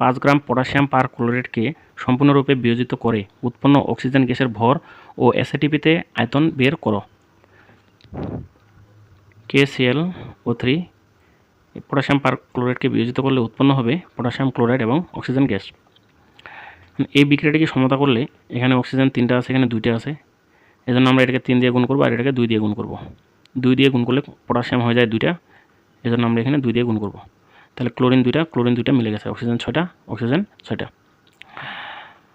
5 গ্রাম potassium পারক্লোরেটকে সম্পূর্ণরূপে বিয়োজিত করে উৎপন্ন অক্সিজেন গ্যাসের ভর ও এসএটিপিতে আয়তন বের করো। KClO3 পটাশিয়াম পারক্লোরেটকে বিয়োজিত করলে উৎপন্ন হবে পটাশিয়াম ক্লোরাইড এবং অক্সিজেন গ্যাস। এই বিক্রিয়াটিকে সমতা করলে এখানে অক্সিজেন 3টা আছে, এখানে 2টা আছে, এজন্য আমরা এটাকে 3 দিয়ে গুণ করব আর এটাকে 2 দিয়ে গুণ করব। 2 দিয়ে গুণ করলে পটাশিয়াম হয়ে যায় 2টা, এজন্য আমরা এখানে 2 দিয়ে গুণ করব। তাহলে ক্লোরিন 2টা মিলে গেছে, অক্সিজেন 6টা, অক্সিজেন 6টা।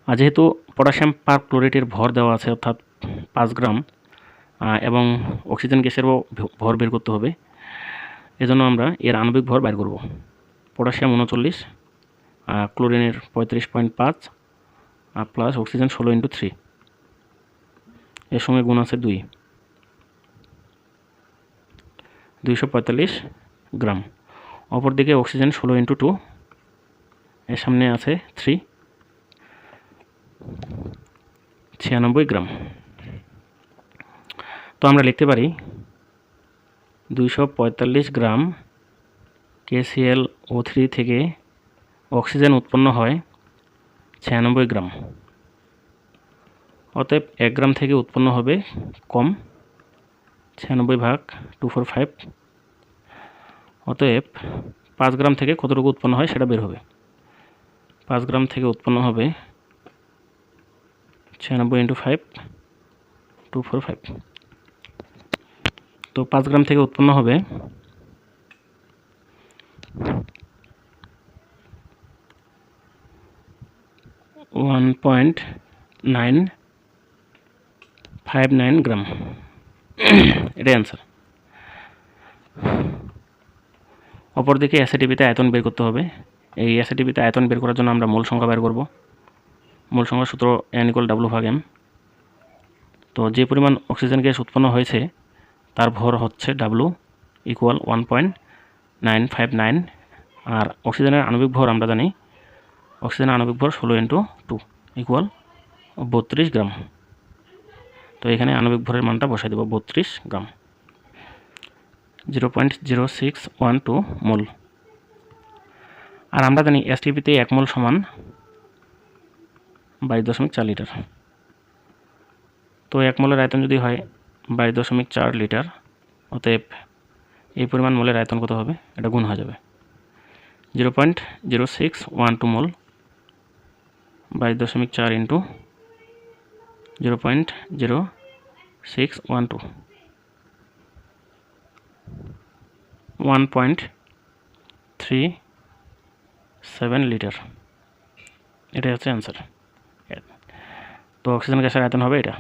আর যেহেতু পটাশিয়াম পারক্লোরেটের ভর দেওয়া আছে অর্থাৎ 5 গ্রাম এবং অক্সিজেন গ্যাসেরও ভর বের করতে হবে, এজন্য আমরা এর আণবিক ভর বের করব। পটাশিয়াম 39, ক্লোরিনের 35.5 প্লাস অক্সিজেন 16 × 3, এর সঙ্গে গুণ আছে 2, 245 গ্রাম। অপরদিকে অক্সিজেন 16 × 2, এর সামনে আছে 3, 96 গ্রাম। তো আমরা লিখতে পারি 245 গ্রাম KClO3 থেকে অক্সিজেন উৎপন্ন হয় 96 গ্রাম। অতএব 1 গ্রাম থেকে উৎপন্ন হবে কম, 96 ভাগ 245। অতএব 5 গ্রাম থেকে কতটুকু উৎপন্ন হয় সেটা বের হবে। 5 গ্রাম থেকে উৎপন্ন হবে 96 × 5, 245। তো 5 গ্রাম থেকে উৎপন্ন হবে 1.959 গ্রাম। এটাই অ্যান্সার। অপরদিকে এসএটিপিতে আয়তন বের করতে হবে। এই এসএটিপিতে আয়তন বের করার জন্য আমরা মোল সংখ্যা বের করব। মোল সংখ্যার সূত্র N = W/M। তো যে পরিমাণ অক্সিজেন গ্যাস উৎপন্ন হয়েছে তার ভর হচ্ছে W = 1.959, আর অক্সিজেনের আণবিক ভর আমরা জানি, অক্সিজেনের আণবিক ভর 16 × 2 = 32 গ্রাম। তো এখানে আণবিক ভরের মানটা বসাই দেব 32 গ্রাম, 0.0612 মোল। আর আমরা জানি এসটিপিতে 1 মোল সমান 22.4 লিটার। তো 1 মোলের আয়তন যদি হয় 22.4 লিটার, অতএব এই পরিমাণ মোলের আয়তন কত হবে, এটা গুণ হয়ে যাবে। 0.0612 মোল 22.4 × 0.0612, 1.37 লিটার। এটাই হচ্ছে অ্যান্সার। তো অক্সিজেন গ্যাসের আয়তন হবে এটা।